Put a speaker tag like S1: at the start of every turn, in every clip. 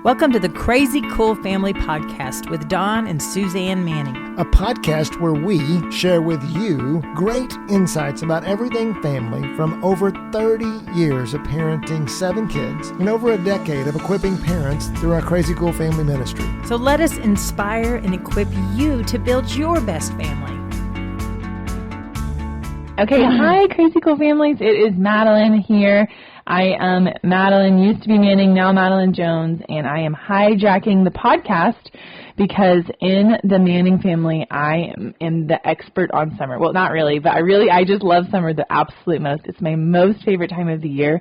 S1: Welcome to the Crazy Cool Family Podcast with Don and Suzanne Manning.
S2: A podcast where we share with you great insights about everything family from over 30 years of parenting 7 kids and over a decade of equipping parents through our Crazy Cool Family ministry.
S1: So let us inspire and equip you to build your best family.
S3: Okay, hi Crazy Cool Families. It is Madeline here. I am Madeline, used to be Manning, now Madeline Jones, and I am hijacking the podcast because in the Manning family, I am the expert on summer. Well, not really, but I just love summer the absolute most. It's my most favorite time of the year.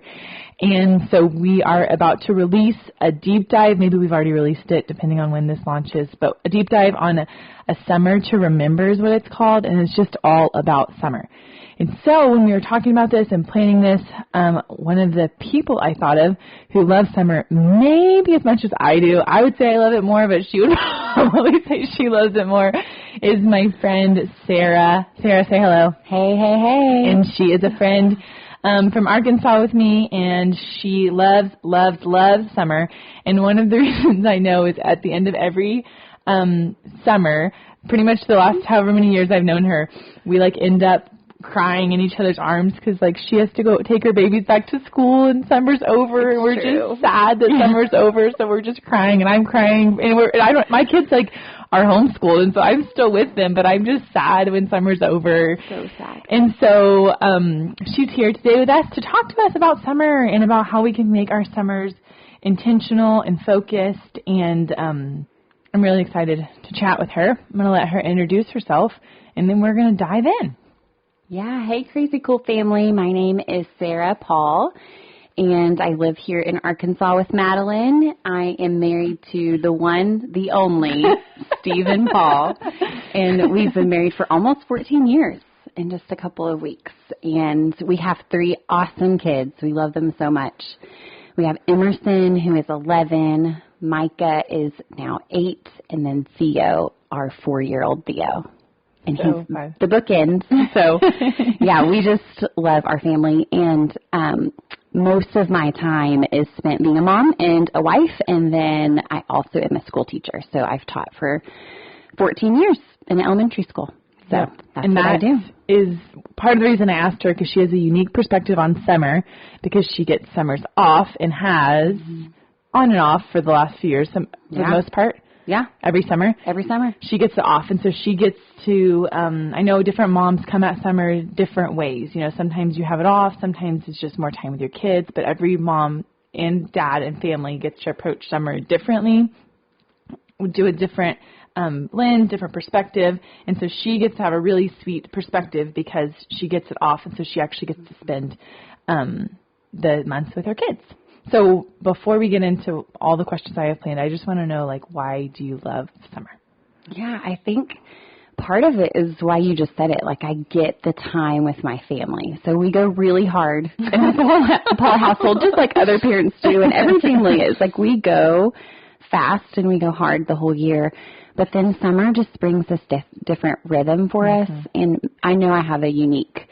S3: And so we are about to release a deep dive. Maybe we've already released it, depending on when this launches, but a deep dive on a summer to remember is what it's called, and it's just all about summer. And so when we were talking about this and planning this, one of the people I thought of who loves summer maybe as much as I do, I would say I love it more, but she would probably say she loves it more, is my friend Sarah. Sarah, say hello.
S4: Hey, hey, hey.
S3: And she is a friend from Arkansas with me, and she loves summer. And one of the reasons I know is at the end of every summer, pretty much the last however many years I've known her, we end up crying in each other's arms because she has to go take her babies back to school and summer's over, and we're just sad that summer's over, so we're just crying, and I'm crying, and my kids are homeschooled, and so I'm still with them, but I'm just sad when summer's over.
S4: So sad.
S3: And so she's here today with us to talk to us about summer and about how we can make our summers intentional and focused, and I'm really excited to chat with her. I'm going to let her introduce herself, and then we're going to dive in.
S4: Yeah, hey, Crazy Cool Family. My name is Sarah Paul, and I live here in Arkansas with Madeline. I am married to the one, the only, Stephen Paul, and we've been married for almost 14 years in just a couple of weeks, and we have 3 awesome kids. We love them so much. We have Emerson, who is 11, Micah is now 8, and then Theo, our 4-year-old Theo. And he's the bookends. So, yeah, we just love our family. And most of my time is spent being a mom and a wife. And then I also am a school teacher. So I've taught for 14 years in elementary school. So that's what I do.
S3: Is part of the reason I asked her, because she has a unique perspective on summer, because she gets summers off and has on and off for the last few years, for the most part.
S4: Yeah.
S3: Every summer?
S4: Every summer.
S3: She gets it off, and so she gets to, I know different moms come at summer different ways. Sometimes you have it off, sometimes it's just more time with your kids, but every mom and dad and family gets to approach summer differently, do a different lens, different perspective, and so she gets to have a really sweet perspective because she gets it off, and so she actually gets to spend the months with her kids. So before we get into all the questions I have planned, I just want to know, why do you love summer?
S4: Yeah, I think part of it is why you just said it. I get the time with my family. So we go really hard in the Paul household, just like other parents do, and every family is. We go fast and we go hard the whole year. But then summer just brings this different rhythm for us. And I know I have a unique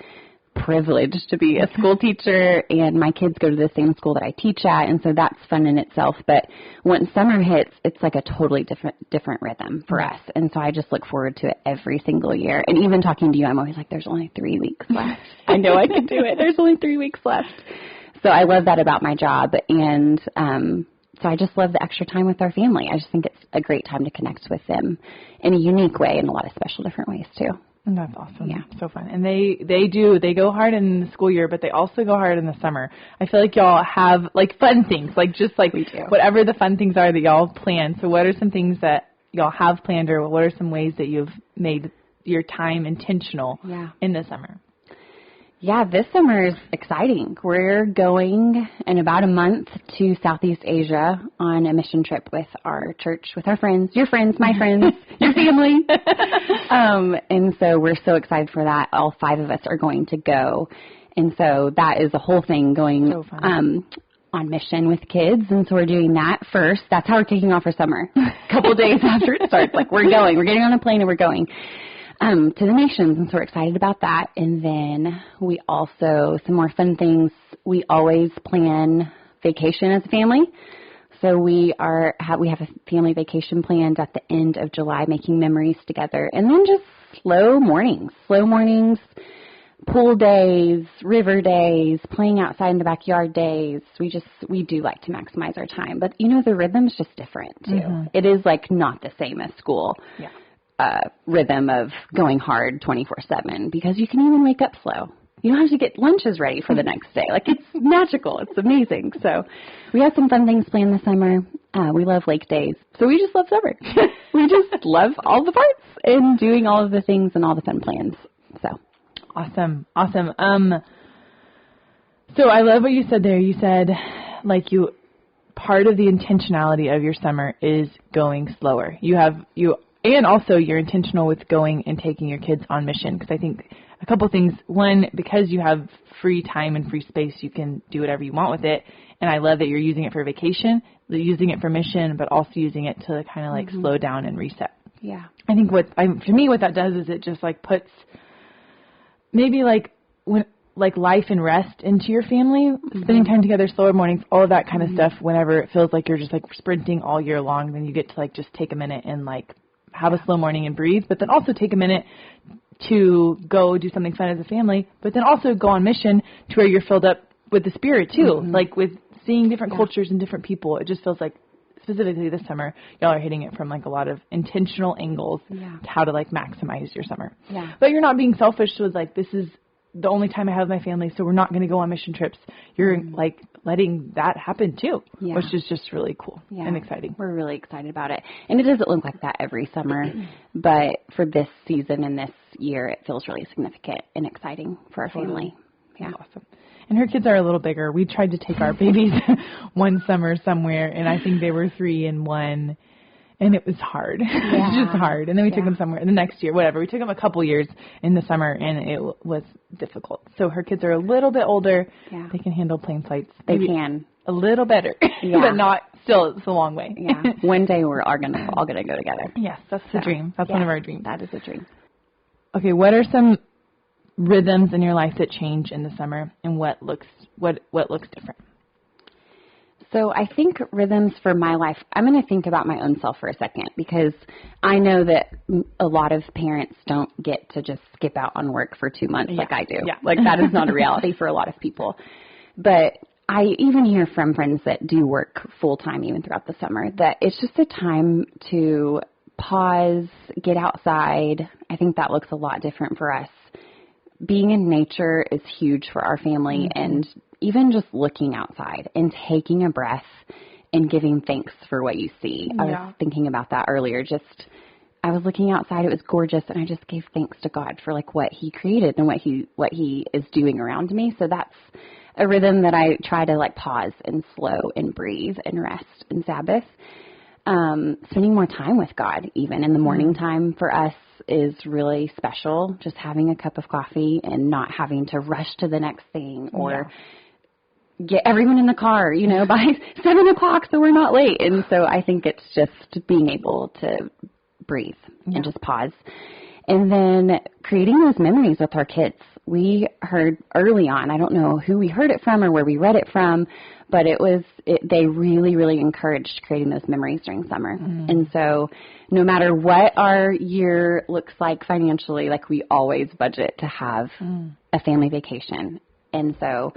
S4: privilege to be a school teacher, and my kids go to the same school that I teach at, and so that's fun in itself. But once summer hits, it's a totally different rhythm for us, and so I just look forward to it every single year. And even talking to you, I'm always there's only 3 weeks left. I know I can do it. There's only 3 weeks left. So I love that about my job, and so I just love the extra time with our family. I just think it's a great time to connect with them in a unique way, in a lot of special different ways too.
S3: And that's awesome. Yeah. So fun. And they go hard in the school year, but they also go hard in the summer. I feel like y'all have fun things, we do. Whatever the fun things are that y'all plan. So what are some things that y'all have planned, or what are some ways that you've made your time intentional in the summer?
S4: Yeah, this summer is exciting. We're going in about a month to Southeast Asia on a mission trip with our church, with our friends, your friends, my friends, your family. And so we're so excited for that. All 5 of us are going to go. And so that is a whole thing going on mission with kids. And so we're doing that first. That's how we're kicking off our summer. A couple days after it starts, we're going. We're getting on a plane and we're going. To the nations, and so we're excited about that. And then we also, some more fun things, we always plan vacation as a family. so we have a family vacation planned at the end of July, making memories together, and then just slow mornings, pool days, river days, playing outside in the backyard days. We do like to maximize our time, but the rhythm's just different too. Mm-hmm. It is like not the same as school. Yeah. Rhythm of going hard 24/7, because you can even wake up slow. You don't have to get lunches ready for the next day. Like, it's magical. It's amazing. So we have some fun things planned this summer. We love lake days. So we just love summer. We just love all the parts and doing all of the things and all the fun plans. So
S3: awesome. So I love what you said there. You said, part of the intentionality of your summer is going slower. And also you're intentional with going and taking your kids on mission, because I think a couple things. One, because you have free time and free space, you can do whatever you want with it. And I love that you're using it for vacation, using it for mission, but also using it to kind of mm-hmm. slow down and reset.
S4: Yeah.
S3: I think for me, what that does is it just puts maybe life and rest into your family, mm-hmm. spending time together, slower mornings, all of that kind mm-hmm. of stuff. Whenever it feels like you're just sprinting all year long, then you get to just take a minute and have a slow morning and breathe, but then also take a minute to go do something fun as a family, but then also go on mission to where you're filled up with the Spirit too, mm-hmm. With seeing different cultures and different people. It just feels like, specifically this summer, y'all are hitting it from a lot of intentional angles to how to maximize your summer. Yeah. But you're not being selfish with this is the only time I have my family, so we're not going to go on mission trips. You're letting that happen too, which is just really cool and exciting.
S4: We're really excited about it. And it doesn't look like that every summer, but for this season and this year, it feels really significant and exciting for our family. Yeah. That's awesome.
S3: And her kids are a little bigger. We tried to take our babies one summer somewhere, and I think they were 3 and 1. And it was hard. It was just hard. And then we took them somewhere the next year, whatever. We took them a couple years in the summer, and it was difficult. So her kids are a little bit older. Yeah. They can handle plane flights.
S4: They can.
S3: A little better, but not still. It's a long way.
S4: Yeah. One day we're all gonna go together.
S3: Yes, that's the dream. That's one of our dreams.
S4: That is a dream.
S3: Okay, what are some rhythms in your life that change in the summer, and what looks different?
S4: So I think rhythms for my life, I'm going to think about my own self for a second, because I know that a lot of parents don't get to just skip out on work for 2 months like I do. Yeah. That is not a reality for a lot of people. But I even hear from friends that do work full time even throughout the summer that it's just a time to pause, get outside. I think that looks a lot different for us. Being in nature is huge for our family, mm-hmm. and even just looking outside and taking a breath and giving thanks for what you see. Yeah. I was thinking about that earlier. I was looking outside. It was gorgeous, and I just gave thanks to God for what He created and what He is doing around me. So that's a rhythm that I try to pause and slow and breathe and rest and Sabbath. Spending more time with God, even in the morning time for us, is really special. Just having a cup of coffee and not having to rush to the next thing or get everyone in the car, by 7 o'clock so we're not late. And so I think it's just being able to breathe and just pause. And then creating those memories with our kids. We heard early on, I don't know who we heard it from or where we read it from, but they really, really encouraged creating those memories during summer. Mm. And so no matter what our year looks like financially, we always budget to have a family vacation. And so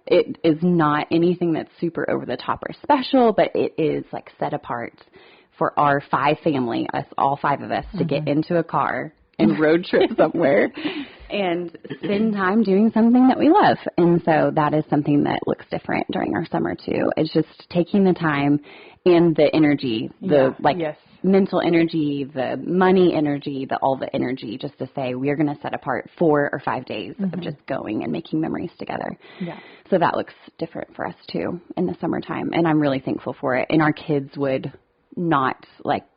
S4: it is not anything that's super over the top or special, but it is set apart for our 5 family, all 5 of us, to get into a car and road trip somewhere and spend time doing something that we love. And so that is something that looks different during our summer too. It's just taking the time and the energy, mental energy, the money energy, all the energy, just to say we are going to set apart 4 or 5 days of just going and making memories together. Yeah. So that looks different for us too in the summertime. And I'm really thankful for it. And our kids would not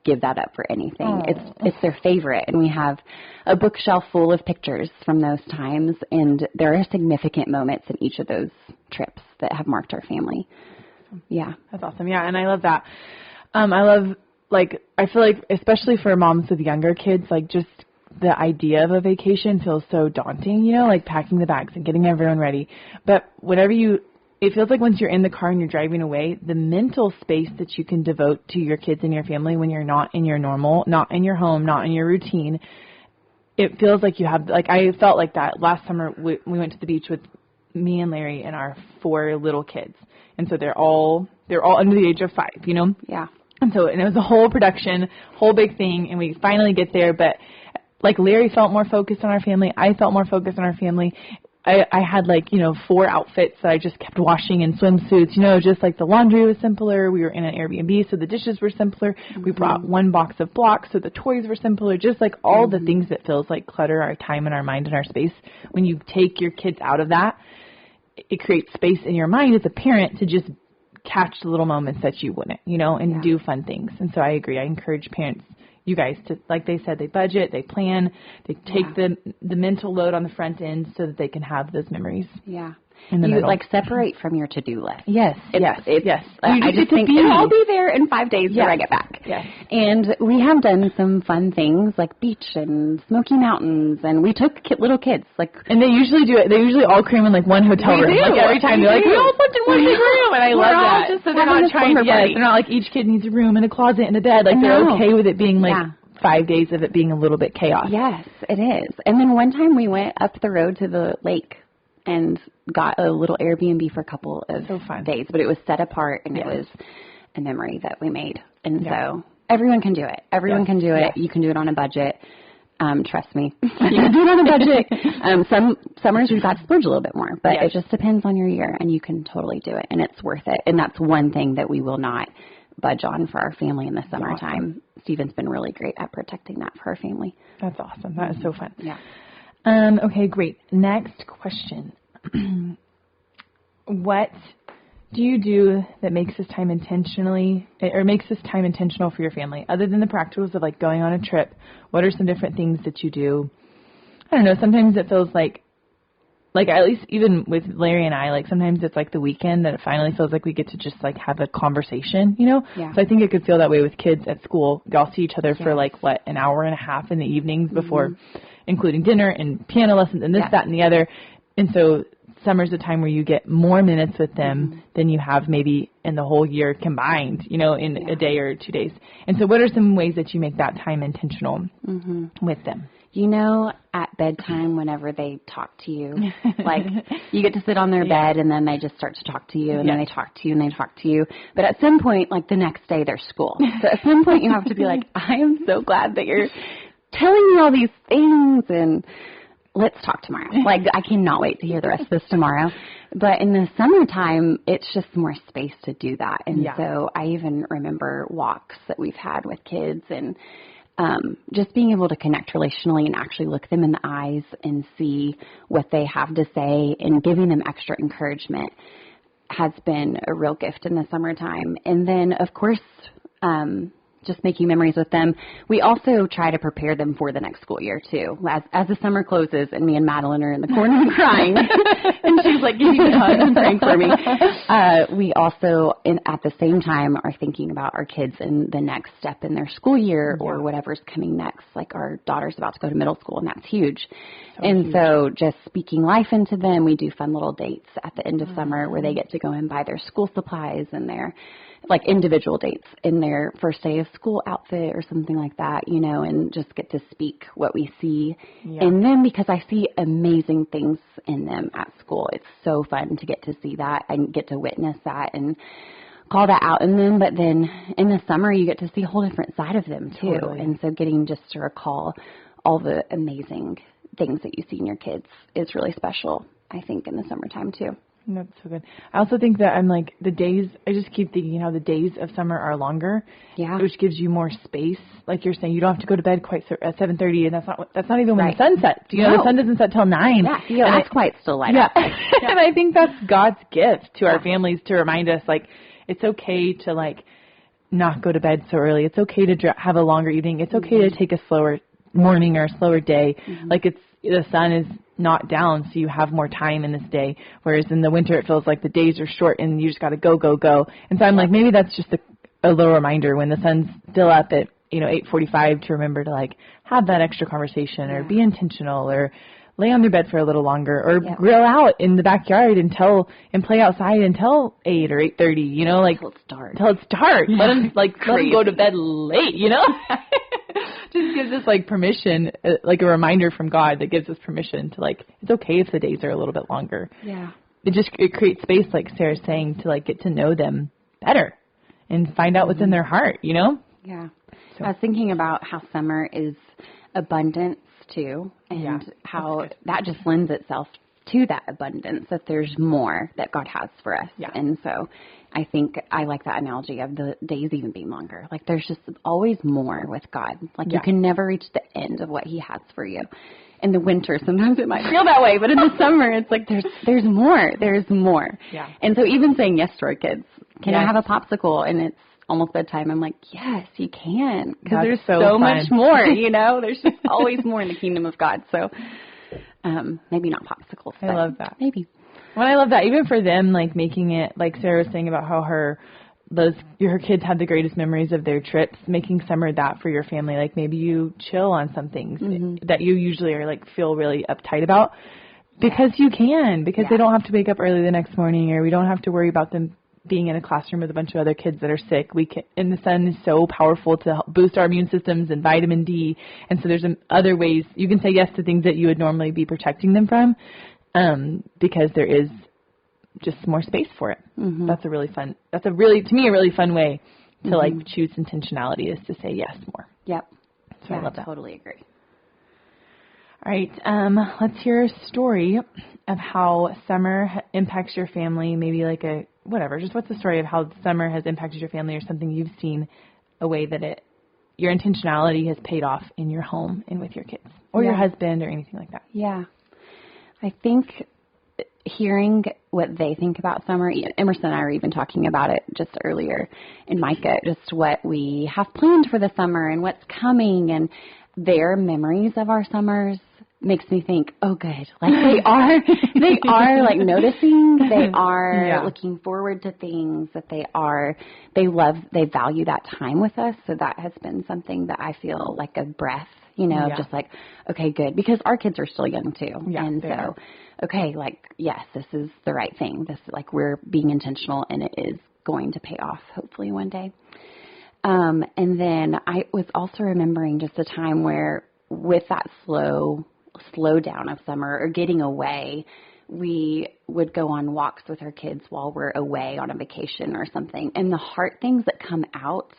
S4: give that up for anything. It's their favorite, and we have a bookshelf full of pictures from those times, and there are significant moments in each of those trips that have marked our family. Yeah,
S3: that's awesome. Yeah, and I love that. I love I feel like especially for moms with younger kids, just the idea of a vacation feels so daunting, packing the bags and getting everyone ready. But whenever you it feels like once you're in the car and you're driving away, the mental space that you can devote to your kids and your family when you're not in your normal, not in your home, not in your routine, it feels like you have, like I felt like that last summer. We went to the beach with me and Larry and our 4 little kids. And so they're all under the age of 5, you know?
S4: Yeah.
S3: And it was a whole production, whole big thing, and we finally get there. But like Larry felt more focused on our family. I felt more focused on our family. I had 4 outfits that I just kept washing in swimsuits. Just like the laundry was simpler. We were in an Airbnb, so the dishes were simpler. Mm-hmm. We brought 1 box of blocks, so the toys were simpler. Just like all the things that feels like clutter our time and our mind and our space. When you take your kids out of that, it creates space in your mind as a parent to just catch the little moments that you wouldn't, and do fun things. And so I agree. I encourage parents, you guys, to, like they said, they budget, they plan, they take the mental load on the front end so that they can have those memories.
S4: Yeah.
S3: In the middle.
S4: Separate from your to-do list.
S3: Yes. Yes.
S4: I just think I'll be there in 5 days when I get back.
S3: Yes.
S4: And we have done some fun things like beach and Smoky Mountains, and we took little kids.
S3: And they usually do it. They usually all cram in one hotel room. Every time they're we all slept in one big room, and I love that.
S4: Just
S3: so they're not trying to. Yes, they're not each kid needs a room and a closet and a bed. They're okay with it being 5 days of it being a little bit chaos.
S4: Yes, it is. And then one time we went up the road to the lake and got a little Airbnb for a couple of days, but it was set apart, and it was a memory that we made. And so everyone can do it. Everyone can do it. You can do it on a budget. Trust me. You can do it on a budget. Some summers we've got to splurge a little bit more, but it just depends on your year, and you can totally do it, and it's worth it. And that's one thing that we will not budge on for our family in the summertime. Awesome. Stephen's been really great at protecting that for our family.
S3: That's awesome. That is so fun.
S4: Yeah.
S3: Okay, great. Next question. What do you do that makes this time intentional for your family? Other than the practicals of going on a trip, what are some different things that you do? I don't know. Sometimes it feels like at least even with Larry and I, sometimes it's the weekend that it finally feels like we get to just have a conversation, Yeah. So I think it could feel that way with kids at school. Y'all see each other for an hour and a half in the evenings before, including dinner and piano lessons and this, that, and the other. And so summer's a time where you get more minutes with them than you have maybe in the whole year combined, in a day or 2 days. And so what are some ways that you make that time intentional with them?
S4: At bedtime, whenever they talk to you, you get to sit on their bed and then they just start to talk to you and then they talk to you and they talk to you. But at some point, the next day, there's school. So at some point you have to be I am so glad that you're telling me all these things, and let's talk tomorrow. I cannot wait to hear the rest of this tomorrow. But in the summertime, it's just more space to do that. And so I even remember walks that we've had with kids, and just being able to connect relationally and actually look them in the eyes and see what they have to say and giving them extra encouragement has been a real gift in the summertime. And then, of course, just making memories with them. We also try to prepare them for the next school year, too. As the summer closes and me and Madeline are in the corner crying, and she's giving me a hug and praying for me, we also, at the same time, are thinking about our kids and the next step in their school year or whatever's coming next. Our daughter's about to go to middle school, and that's huge. So just speaking life into them, we do fun little dates at the end of summer where they get to go and buy their school supplies and their individual dates in their first day of school outfit or something like that, and just get to speak what we see in them, because I see amazing things in them at school. It's so fun to get to see that and get to witness that and call that out in them. But then in the summer, you get to see a whole different side of them too. Totally. And so getting just to recall all the amazing things that you see in your kids is really special, I think, in the summertime too.
S3: That's so good. I also think that the days, I just keep thinking how the days of summer are longer, which gives you more space. Like you're saying, you don't have to go to bed quite at 7:30, and that's not even when the sun sets. The sun doesn't set till 9.
S4: Yeah, that's quite still light up.
S3: And I think that's God's gift to our families to remind us, it's okay to not go to bed so early. It's okay to have a longer evening. It's okay to take a slower morning or a slower day. The sun is not down, so you have more time in this day. Whereas in the winter, it feels like the days are short and you just got to go. And so I'm maybe that's just a little reminder when the sun's still up at 8:45 to remember to have that extra conversation or be intentional or lay on their bed for a little longer, or grill out in the backyard and play outside until 8 or 8:30, you know, like
S4: Till it's dark.
S3: Yeah. Let them go to bed late, you know. Just gives us like permission, like a reminder from God that gives us permission to like, it's okay if the days are a little bit longer.
S4: Yeah.
S3: It creates space, like Sarah's saying, to like get to know them better and find out what's in their heart, you know?
S4: Yeah. So. I was thinking about how summer is abundance too, and how that just lends itself to that abundance, that there's more that God has for us. Yeah. And so I think I like that analogy of the days even being longer. Like there's just always more with God. Like you can never reach the end of what he has for you. In the winter, sometimes it might feel that way, but in the summer, it's like there's more. Yeah. And so even saying yes to our kids, can I have a popsicle? And it's almost bedtime. I'm like, yes, you can, because there's so much more. You know, there's just always more in the kingdom of God. So maybe not popsicles.
S3: I love that.
S4: Maybe.
S3: Well, I love that even for them, like making it, like Sarah was saying about how her kids had the greatest memories of their trips, making summer that for your family. Like maybe you chill on some things that you usually are like feel really uptight about, because you can, because they don't have to wake up early the next morning, or we don't have to worry about them being in a classroom with a bunch of other kids that are sick. And the sun is so powerful to help boost our immune systems and vitamin D. And so there's other ways you can say yes to things that you would normally be protecting them from, because there is just more space for it. Mm-hmm. To me, a really fun way to like choose intentionality is to say yes more.
S4: Yep.
S3: So I love that.
S4: Totally agree.
S3: All right. Let's hear a story of how summer impacts your family. Maybe like just what's the story of how summer has impacted your family, or something you've seen, a way that your intentionality has paid off in your home and with your kids or your husband or anything like that.
S4: Yeah. I think hearing what they think about summer, Emerson and I were even talking about it just earlier, and Micah, just what we have planned for the summer and what's coming, and their memories of our summers makes me think, oh, good. Like they are like noticing, they are looking forward to things, that they value that time with us. So that has been something that I feel like a breath, just like, okay, good. Because our kids are still young too. Yeah, and so, okay, like, yes, this is the right thing. This is like, we're being intentional, and it is going to pay off hopefully one day. And then I was also remembering just a time where with that slow down of summer or getting away, we would go on walks with our kids while we're away on a vacation or something. And the heart things that come out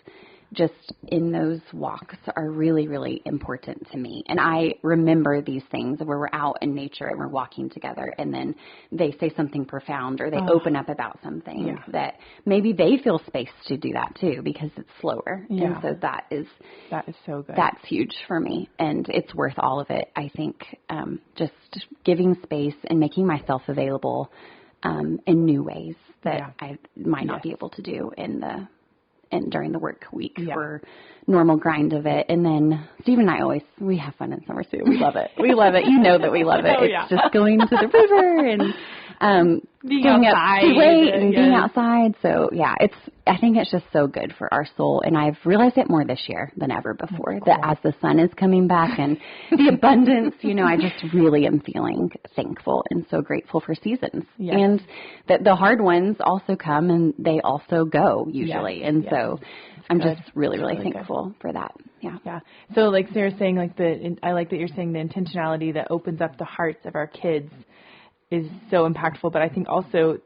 S4: just in those walks are really, really important to me. And I remember these things where we're out in nature and we're walking together, and then they say something profound, or they open up about something that maybe they feel space to do that too, because it's slower. Yeah. And so that is so good. That's huge for me, and it's worth all of it. I think just giving space and making myself available in new ways that I might not be able to do during the work week for normal grind of it. And then Steve and I we have fun in summer too. We love it. We love it. You know that we love it. It's just going to the river and
S3: being outside
S4: and being outside. So I think it's just so good for our soul. And I've realized it more this year than ever before, that as the sun is coming back and the abundance, I just really am feeling thankful and so grateful for seasons. Yes. And that the hard ones also come and they also go usually. Yes. And so I'm just really, really thankful for that. Yeah.
S3: Yeah. So like Sarah's saying, I like that you're saying the intentionality that opens up the hearts of our kids is so impactful, but I think also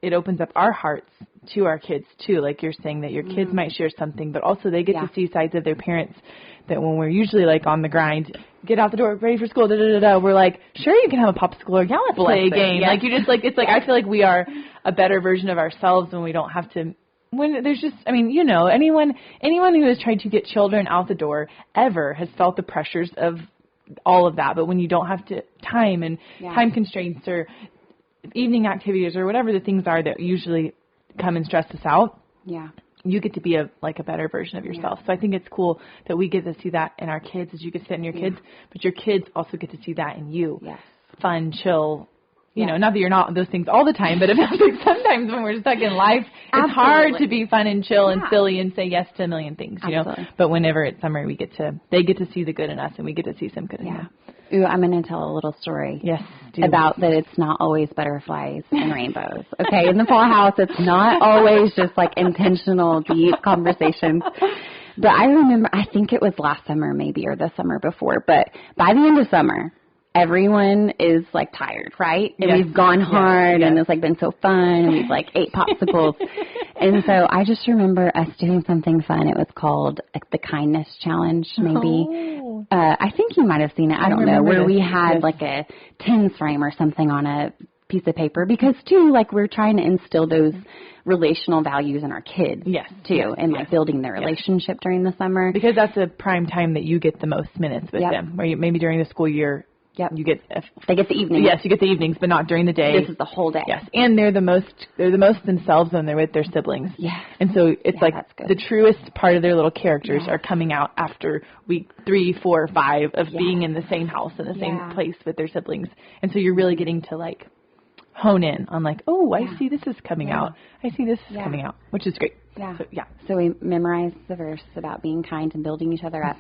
S3: it opens up our hearts to our kids too. Like you're saying that your kids might share something, but also they get to see sides of their parents that when we're usually like on the grind, get out the door, ready for school, we're like, sure, you can have a popsicle, or let's play a game. Like you just like, it's like, I feel like we are a better version of ourselves when we don't have to, when there's just, anyone who has tried to get children out the door ever has felt the pressures of all of that. But when you don't have to time constraints or evening activities or whatever the things are that usually come and stress us out, you get to be a better version of yourself. So I think it's cool that we get to see that in our kids, as you get to see it in your kids, but your kids also get to see that in you. Yes. Fun, chill. Not that you're not those things all the time, but it feels like sometimes when we're stuck in life, it's hard to be fun and chill and silly and say yes to a million things, But whenever it's summer, they get to see the good in us, and we get to see some good in them.
S4: Ooh, I'm going to tell a little story.
S3: Yes.
S4: About that it's not always butterflies and rainbows. Okay, in the fall house, it's not always just like intentional, deep conversations. But I remember, I think it was last summer maybe, or the summer before, but by the end of summer, everyone is like tired, right? And we've gone hard and it's like been so fun and we've like ate popsicles. And so I just remember us doing something fun. It was called like the kindness challenge, maybe. I think you might have seen it. I don't know, where we had like a tins frame or something on a piece of paper because too, like we're trying to instill those relational values in our kids too, and like building their relationship during the summer.
S3: Because that's a prime time that you get the most minutes with them, where maybe during the school year, you get
S4: they get the evenings.
S3: Yes, you get the evenings, but not during the day.
S4: This is the whole day.
S3: Yes, and they're the most themselves when they're with their siblings.
S4: Yes,
S3: and so it's like the truest part of their little characters are coming out after week 3, 4, 5 of being in the same house in the same place with their siblings, and so you're really getting to like hone in on like, oh, I see this is coming out. I see this is coming out, which is great.
S4: Yeah.
S3: So,
S4: So we memorized the verse about being kind and building each other up,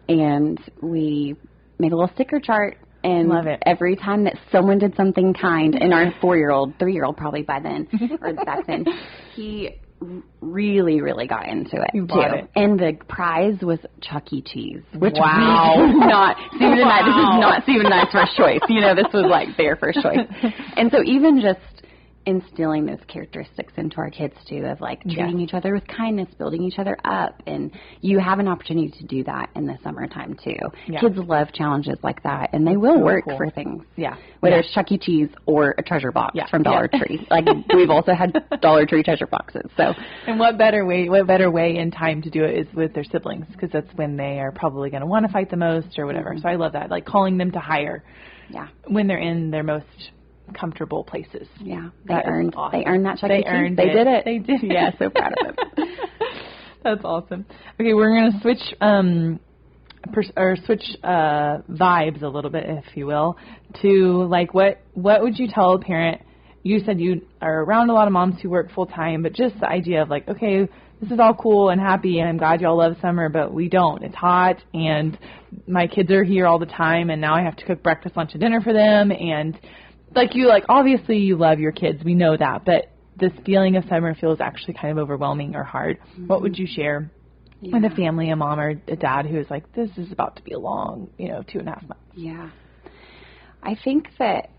S4: and we made a little sticker chart. And
S3: love it.
S4: Every time that someone did something kind, and our 4-year-old, 3-year-old probably by then, or back then, he really, really got into it, too. And the prize was Chuck E. Cheese, which not, Stephen and I, this is not Stephen and I's first choice. You know, this was like their first choice. And so even just instilling those characteristics into our kids too, of like treating each other with kindness, building each other up, and you have an opportunity to do that in the summertime too. Kids love challenges like that, and they will work for things. Whether it's Chuck E. Cheese or a treasure box from Dollar Tree. Like we've also had Dollar Tree treasure boxes. So,
S3: and what better way in time to do it is with their siblings, because that's when they are probably going to want to fight the most or whatever. So I love that, like calling them to higher. When they're in their most comfortable places.
S4: They earned that Chuck E. Cheese.
S3: They
S4: did it.
S3: They did.
S4: Yeah, so proud of them.
S3: That's awesome. Okay, we're going to switch vibes a little bit, if you will, to like what would you tell a parent? You said you are around a lot of moms who work full time, but just the idea of like, okay, this is all cool and happy, and I'm glad y'all love summer, but we don't. It's hot, and my kids are here all the time, and now I have to cook breakfast, lunch, and dinner for them, and obviously you love your kids. We know that. But this feeling of summer feels actually kind of overwhelming or hard. What would you share with a family, a mom or a dad who is like, this is about to be a long, 2.5 months?
S4: Yeah. I think that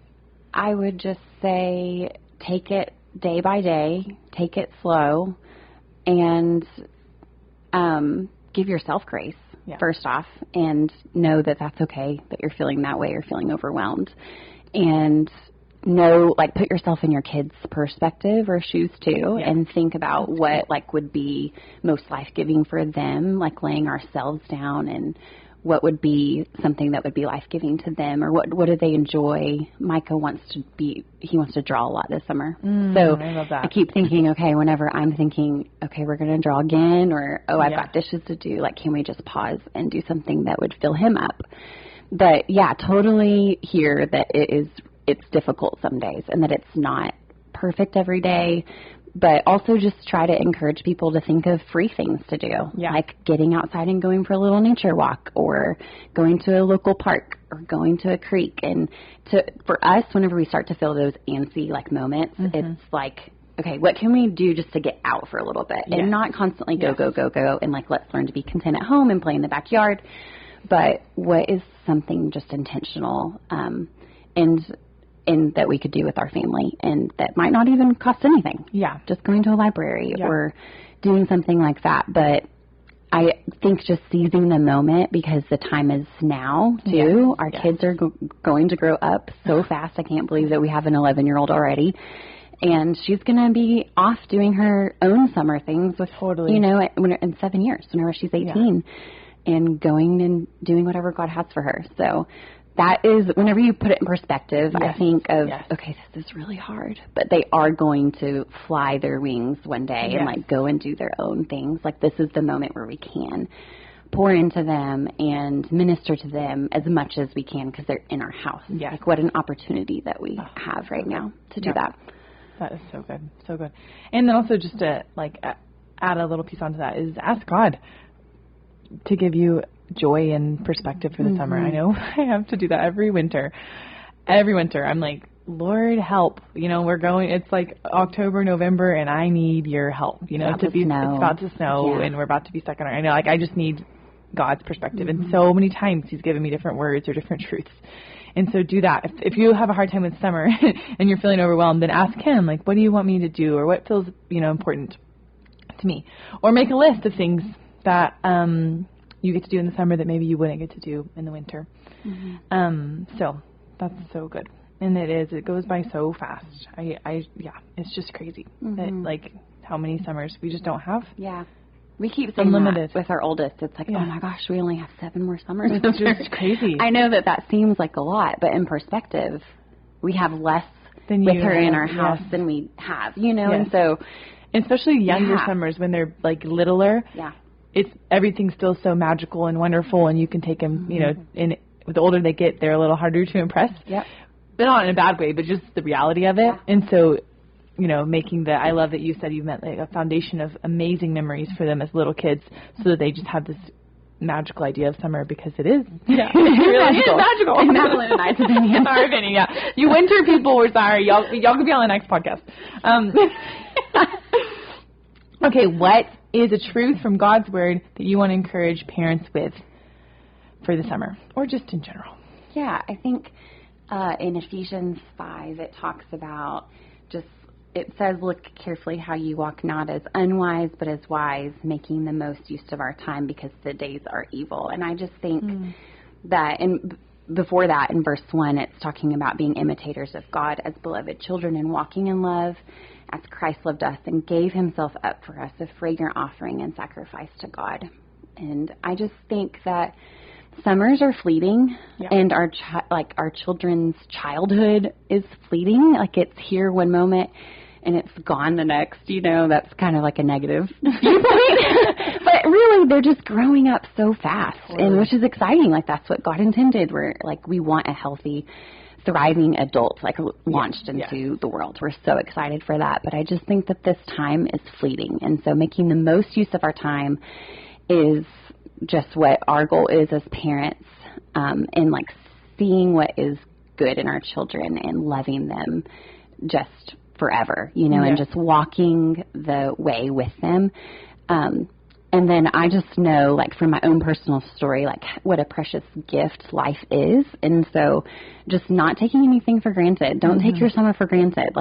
S4: I would just say take it day by day, take it slow, and give yourself grace, first off, and know that that's okay, that you're feeling that way, you're feeling overwhelmed. And put yourself in your kids' perspective or shoes too, and think about what would be most life-giving for them, like laying ourselves down, and what would be something that would be life-giving to them, or what do they enjoy. Micah wants to draw a lot this summer. So
S3: I love that.
S4: I keep thinking, okay, whenever I'm thinking, okay, we're going to draw again, or, I've got dishes to do, can we just pause and do something that would fill him up? But totally hear that it's difficult some days, and that it's not perfect every day, but also just try to encourage people to think of free things to do, like getting outside and going for a little nature walk, or going to a local park, or going to a creek. And for us, whenever we start to feel those antsy moments, it's like, okay, what can we do just to get out for a little bit, and not constantly go, and let's learn to be content at home and play in the backyard. But what is something just intentional, and that we could do with our family, and that might not even cost anything. Just going to a library or doing something like that. But I think just seizing the moment, because the time is now too. Our kids are going to grow up so fast. I can't believe that we have an 11-year-old already. And she's going to be off doing her own summer things with, in 7 years, whenever she's 18. And going and doing whatever God has for her. So that is, whenever you put it in perspective, I think of, okay, this is really hard, but they are going to fly their wings one day and go and do their own things. This is the moment where we can pour into them and minister to them as much as we can, because they're in our house. What an opportunity that we have right now to do that.
S3: That is so good. So good. And then also just to add a little piece onto that is ask God to give you joy and perspective for the summer. I know I have to do that every winter. Every winter, I'm like, Lord, help. We're going, it's like October, November, and I need your help, it's about to snow and we're about to be stuck in our, I just need God's perspective. And so many times he's given me different words or different truths. And so do that. If you have a hard time with summer and you're feeling overwhelmed, then ask him, like, what do you want me to do? Or what feels, important to me? Or make a list of things that you get to do in the summer that maybe you wouldn't get to do in the winter. So that's so good. And it goes by so fast. It's just crazy that, like, how many summers we just don't have.
S4: Yeah. We keep saying that with our oldest. It's like, oh my gosh, we only have 7 more summers.
S3: It's just crazy.
S4: I know that seems like a lot, but in perspective, we have less with her in our house than we have, and so. Especially younger summers when they're, like, littler. Yeah. Everything's still so magical and wonderful, and you can take them, and the older they get, they're a little harder to impress. Yep. But not in a bad way, but just the reality of it. Yeah. And so, making I love that you said you meant like a foundation of amazing memories for them as little kids so that they just have this magical idea of summer because it is. Yeah. It really is magical. And Madeline and I's opinion.
S3: Our opinion, yeah. You winter people, we're sorry. Y'all could be on the next podcast. Okay, what is a truth from God's Word that you want to encourage parents with for the summer or just in general?
S4: Yeah, I think in Ephesians 5, it talks about it says, look carefully how you walk, not as unwise, but as wise, making the most use of our time because the days are evil. And I just think that, and before that, in verse 1, it's talking about being imitators of God as beloved children and walking in love as Christ loved us and gave himself up for us, a fragrant offering and sacrifice to God. And I just think that summers are fleeting, and our children's childhood is fleeting. Like, it's here one moment and it's gone the next. That's kind of like a negative viewpoint. But really, they're just growing up so fast, and which is exciting. Like, that's what God intended. We want a healthy, thriving adult, launched into the world. We're so excited for that. But I just think that this time is fleeting, and so making the most use of our time is just what our goal is as parents, and seeing what is good in our children and loving them just forever, and just walking the way with them. And then I just know, from my own personal story, what a precious gift life is. And so just not taking anything for granted. Don't take your summer for granted.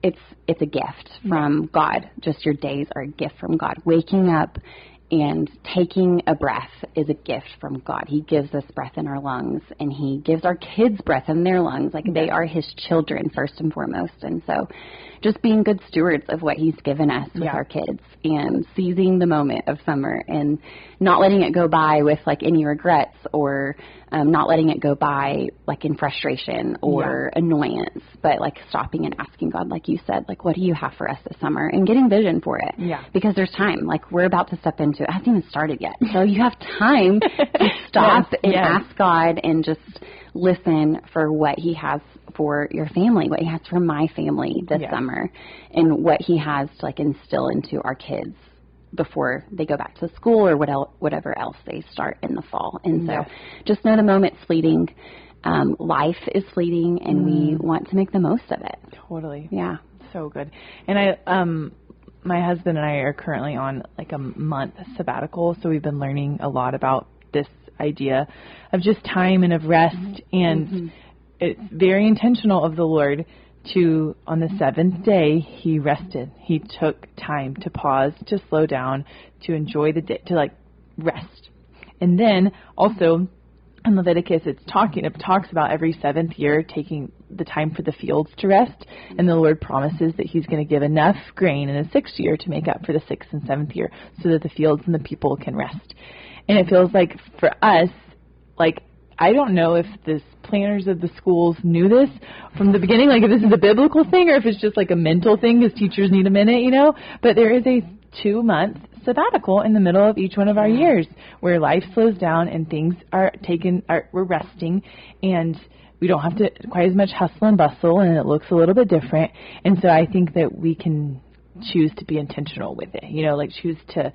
S4: It's a gift from God. Just your days are a gift from God. Waking up and taking a breath is a gift from God. He gives us breath in our lungs, and he gives our kids breath in their lungs. They are his children first and foremost. And so just being good stewards of what he's given us with our kids and seizing the moment of summer and not letting it go by with any regrets or not letting it go by in frustration or annoyance, but stopping and asking God, like you said, what do you have for us this summer, and getting vision for it. Yeah. Because there's time. We're about to step into it. It hasn't even started yet. So you have time to stop and ask God and just listen for what he has for your family, what he has for my family this summer, and what he has to instill into our kids before they go back to school or whatever else they start in the fall. And so just know the moment's fleeting. Life is fleeting, and we want to make the most of it.
S3: Totally.
S4: Yeah.
S3: So good. And my husband and I are currently on a month sabbatical, so we've been learning a lot about this idea of just time and of rest. And it's very intentional of the Lord to, on the 7th day, he rested. He took time to pause, to slow down, to enjoy the day, to rest. And then also in Leviticus, it talks about every 7th year taking the time for the fields to rest. And the Lord promises that he's going to give enough grain in the 6th year to make up for the 6th and 7th year so that the fields and the people can rest. And it feels like for us, I don't know if the planners of the schools knew this from the beginning, if this is a biblical thing or if it's just a mental thing because teachers need a minute, But there is a 2-month sabbatical in the middle of each one of our years where life slows down and things we're resting, and we don't have to quite as much hustle and bustle, and it looks a little bit different. And so I think that we can choose to be intentional with it, choose to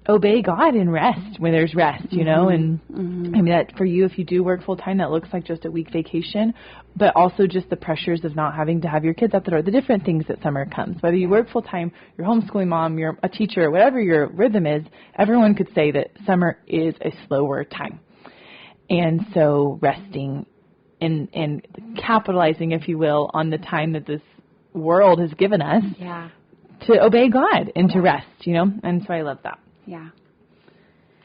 S3: obey God and rest when there's rest, you know, and I mean that for you, if you do work full time, that looks like just a week vacation, but also just the pressures of not having to have your kids out the door, the different things that summer comes. Whether you work full time, you're homeschooling mom, you're a teacher, whatever your rhythm is, everyone could say that summer is a slower time. And so resting and capitalizing, if you will, on the time that this world has given us to obey God and to rest, you know, and so I love that.
S4: Yeah.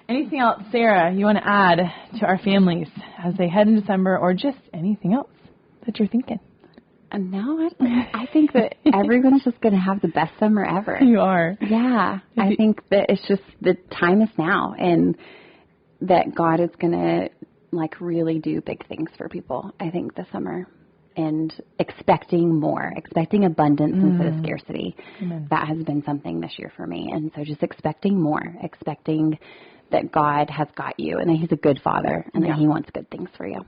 S3: Anything else, Sarah, you want to add to our families as they head into summer, or just anything else that you're thinking?
S4: No, I think that everyone's just going to have the best summer ever.
S3: You are.
S4: Yeah. I think that it's just the time is now, and that God is going to like really do big things for people, I think, this summer. And expecting more, expecting abundance instead of scarcity. Amen. That has been something this year for me. And so just expecting more, expecting that God has got you and that He's a good Father and that He wants good things for you.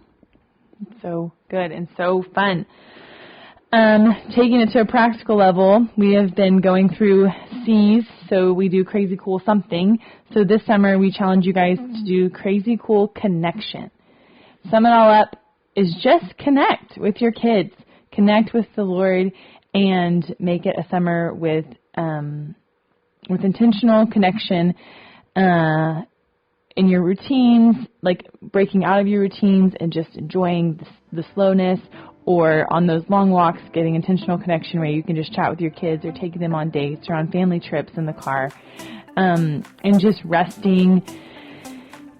S3: So good and so fun. Taking it to a practical level, we have been going through C's, so we do crazy cool something. So this summer we challenge you guys to do crazy cool connection. Sum it all up is just connect with your kids, connect with the Lord, and make it a summer with intentional connection in your routines, like breaking out of your routines and just enjoying the slowness, or on those long walks, getting intentional connection where you can just chat with your kids or take them on dates or on family trips in the car, and just resting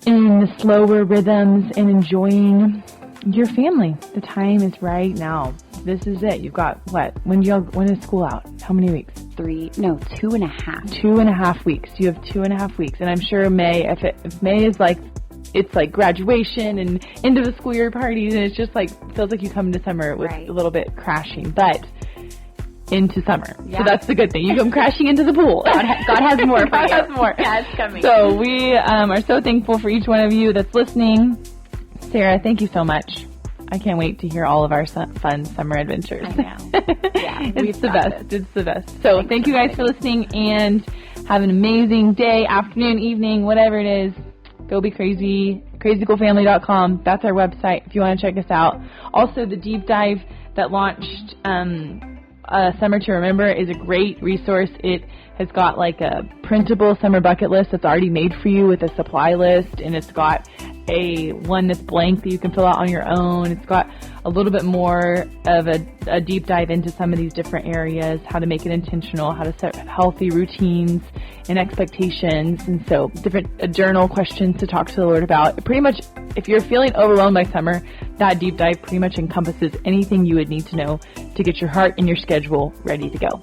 S3: in the slower rhythms and enjoying your family. The time is right now. This is it. You've got what? When is school out? How many weeks?
S4: 2.5.
S3: 2.5 weeks. You have 2.5 weeks. And I'm sure May, if May is like, it's like graduation and end of the school year parties, and it's just like, feels like you come into summer with a little bit crashing, but into summer. Yeah. So that's the good thing. You come crashing into the pool.
S4: God has more for you.
S3: God has more.
S4: Yeah, it's coming.
S3: So we are so thankful for each one of you that's listening. Sarah, thank you so much. I can't wait to hear all of our fun summer adventures.
S4: I know. Yeah,
S3: it's the best. It's the best. So thank you guys for listening, and have an amazing day, afternoon, evening, whatever it is. Go be crazy. crazycoolfamily.com. That's our website if you want to check us out. Also, the deep dive that launched Summer to Remember is a great resource. It has got like a printable summer bucket list that's already made for you with a supply list, and it's got a one that's blank that you can fill out on your own. It's got a little bit more of a deep dive into some of these different areas, how to make it intentional, how to set healthy routines and expectations, and so different journal questions to talk to the Lord about. Pretty much, if you're feeling overwhelmed by summer, that deep dive pretty much encompasses anything you would need to know to get your heart and your schedule ready to go.